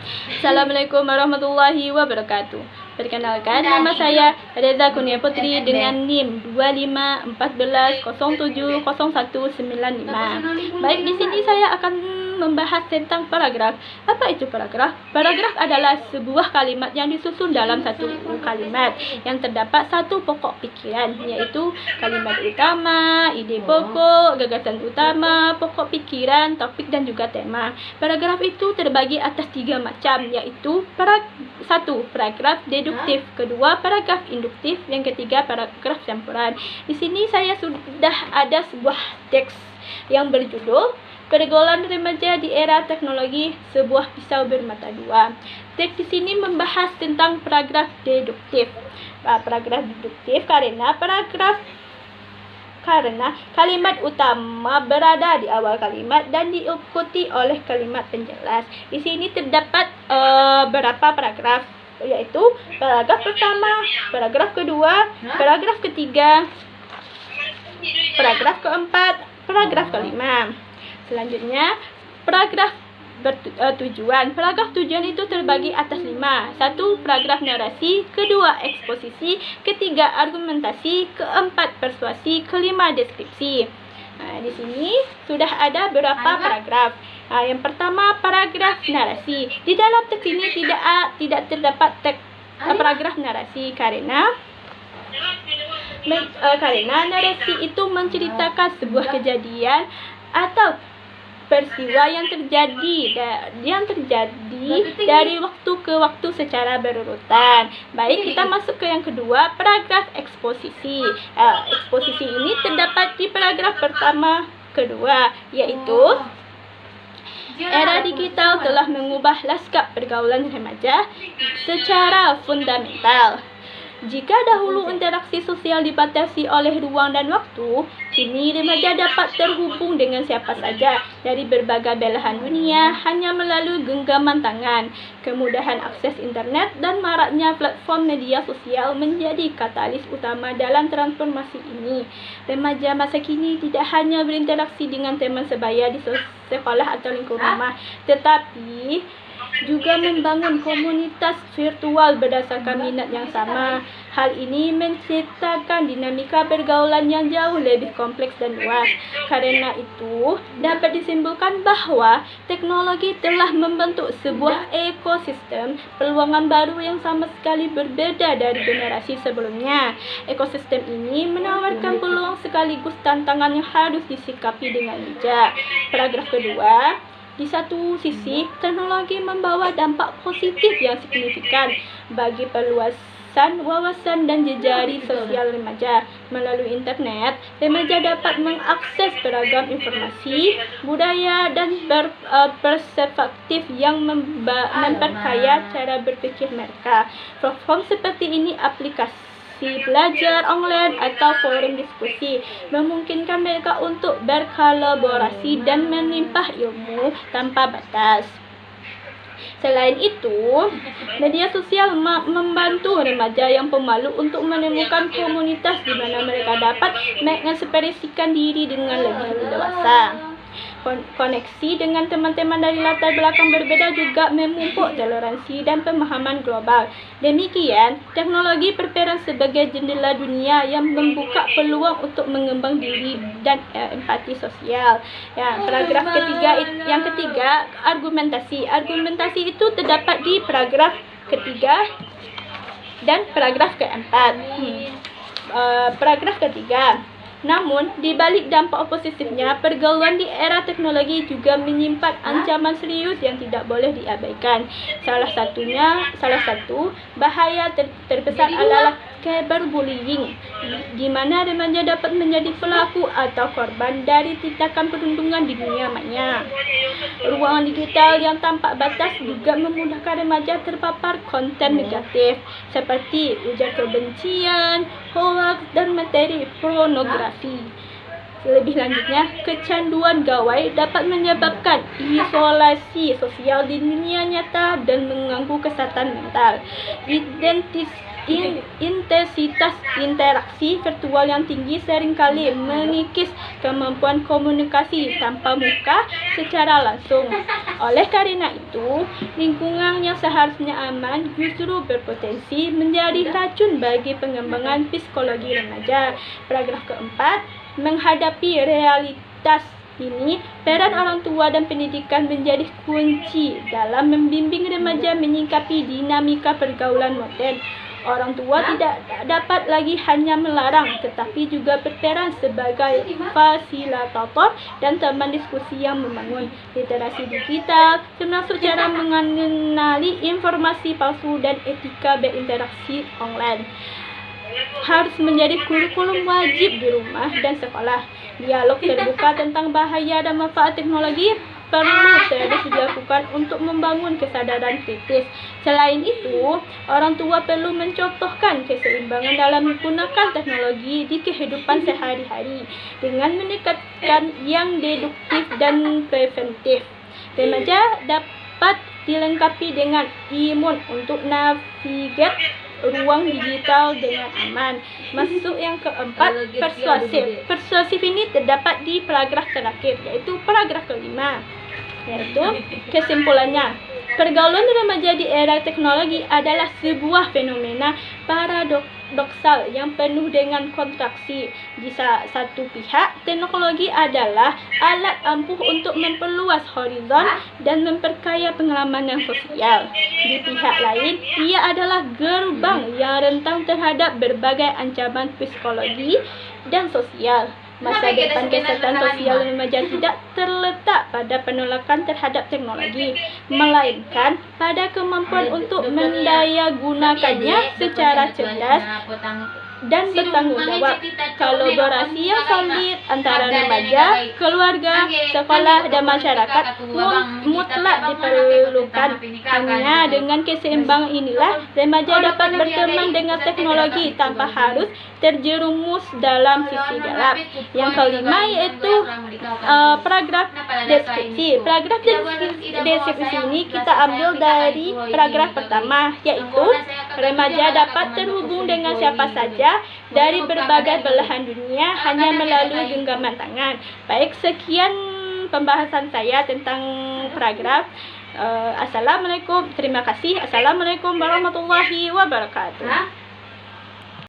Assalamualaikum warahmatullahi wabarakatuh. Perkenalkan, nama saya Reza Kurnia Putri dengan NIM 2514070195. Baik, di sini saya akan membahas tentang paragraf. Apa itu paragraf? Paragraf adalah sebuah kalimat yang disusun dalam satu kalimat yang terdapat satu pokok pikiran, yaitu kalimat utama, ide pokok, gagasan utama, pokok pikiran, topik dan juga tema. Paragraf itu terbagi atas 3 macam, yaitu satu, paragraf deduktif, kedua, paragraf induktif, yang ketiga, paragraf campuran. Di sini saya sudah ada sebuah teks yang berjudul Pergaulan Remaja di Era Teknologi, Sebuah Pisau Bermata Dua. Teks di sini membahas tentang paragraf deduktif. Paragraf deduktif karena kalimat utama berada di awal kalimat dan diikuti oleh kalimat penjelas. Di sini terdapat beberapa paragraf, yaitu paragraf pertama, paragraf kedua, paragraf ketiga, paragraf keempat, paragraf kelima. Selanjutnya, paragraf tujuan. Paragraf tujuan itu terbagi atas 5. 1. Paragraf narasi, kedua eksposisi, ketiga argumentasi, keempat persuasi, kelima deskripsi. Di sini sudah ada beberapa paragraf. Yang pertama, paragraf narasi. Di dalam teks ini tidak terdapat paragraf narasi karena narasi itu menceritakan sebuah kejadian atau peristiwa yang terjadi dari waktu ke waktu secara berurutan. Baik, kita masuk ke yang kedua, paragraf eksposisi. Eksposisi ini terdapat di paragraf pertama, kedua, yaitu era digital telah mengubah lanskap pergaulan remaja secara fundamental. Jika dahulu interaksi sosial dibatasi oleh ruang dan waktu, kini remaja dapat terhubung dengan siapa saja dari berbagai belahan dunia hanya melalui genggaman tangan. Kemudahan akses internet dan maraknya platform media sosial menjadi katalis utama dalam transformasi ini. Remaja masa kini tidak hanya berinteraksi dengan teman sebaya di sekolah atau lingkungan rumah, tetapi juga membangun komunitas virtual berdasarkan minat yang sama. Hal ini menciptakan dinamika pergaulan yang jauh lebih kompleks dan luas. Karena itu, dapat disimpulkan bahwa teknologi telah membentuk sebuah ekosistem peluangan baru yang sama sekali berbeda dari generasi sebelumnya. Ekosistem ini menawarkan peluang sekaligus tantangan yang harus disikapi dengan bijak. Paragraf kedua, di satu sisi, teknologi membawa dampak positif yang signifikan bagi perluasan wawasan dan jejaring sosial remaja. Melalui internet, remaja dapat mengakses beragam informasi, budaya, dan perspektif yang memperkaya cara berpikir mereka. Platform seperti ini aplikasi belajar online atau forum diskusi memungkinkan mereka untuk berkolaborasi dan menimpah ilmu tanpa batas. Selain itu, media sosial membantu remaja yang pemalu untuk menemukan komunitas di mana mereka dapat mengekspresikan diri dengan lebih dewasa. Koneksi dengan teman-teman dari latar belakang berbeda juga memupuk toleransi dan pemahaman global. Demikian, teknologi berperan sebagai jendela dunia yang membuka peluang untuk mengembang diri dan empati sosial. Paragraf yang ketiga, argumentasi. Argumentasi itu terdapat di paragraf ketiga dan paragraf keempat. Paragraf ketiga. Namun, di balik dampak positifnya, pergaulan di era teknologi juga menyimpan ancaman serius yang tidak boleh diabaikan. Salah satu bahaya terbesar adalah cyberbullying, di mana remaja dapat menjadi pelaku atau korban dari tindakan perundungan di dunia maya. Ruang digital yang tanpa batas juga memudahkan remaja terpapar konten negatif seperti ujar kebencian, hoaks, dan materi pornografi. Lebih lanjutnya, kecanduan gawai dapat menyebabkan isolasi sosial di dunia nyata dan mengganggu kesehatan mental. Intensitas interaksi virtual yang tinggi seringkali mengikis kemampuan komunikasi tanpa muka secara langsung. Oleh karena itu, lingkungan yang seharusnya aman justru berpotensi menjadi racun bagi pengembangan psikologi remaja. Paragraf keempat, menghadapi realitas ini, peran orang tua dan pendidikan menjadi kunci dalam membimbing remaja menyikapi dinamika pergaulan modern. Orang tua tidak dapat lagi hanya melarang, tetapi juga berperan sebagai fasilitator dan teman diskusi yang membangun. Literasi digital, termasuk cara mengenali informasi palsu dan etika berinteraksi online, harus menjadi kurikulum wajib di rumah dan sekolah. Dialog terbuka tentang bahaya dan manfaat teknologi perlu terus dilakukan untuk membangun kesadaran kritis. Selain itu, orang tua perlu mencontohkan keseimbangan dalam menggunakan teknologi di kehidupan sehari-hari dengan meningkatkan yang deduktif dan preventif. Remaja dapat dilengkapi dengan imun untuk navigasi ruang digital dengan aman. Masuk yang keempat, persuasif. Persuasif ini terdapat di paragraf terakhir, yaitu paragraf kelima. Yaitu kesimpulannya, pergaulan remaja di era teknologi adalah sebuah fenomena paradoksal yang penuh dengan kontraksi. Di satu pihak, teknologi adalah alat ampuh untuk memperluas horizon dan memperkaya pengalaman yang sosial. Di pihak lain, ia adalah gerbang yang rentan terhadap berbagai ancaman psikologi dan sosial. Masa depan kesehatan sosial remaja tidak terletak pada penolakan terhadap teknologi, melainkan pada kemampuan untuk mendayagunakannya secara cerdas dan bertanggung jawab. Kolaborasi yang solid antara remaja, keluarga, sekolah, dan masyarakat mutlak diperlukan. Hanya dengan keseimbangan inilah remaja dapat berteman dengan teknologi tanpa harus terjerumus dalam sisi gelap. Yang kelima yaitu paragraf deskripsi. Paragraf deskripsi ini kita ambil dari paragraf pertama, yaitu remaja dapat terhubung dengan siapa saja dari berbagai belahan dunia hanya melalui genggaman tangan. Baik, sekian pembahasan saya tentang paragraf. Assalamualaikum, terima kasih. Assalamualaikum warahmatullahi wabarakatuh.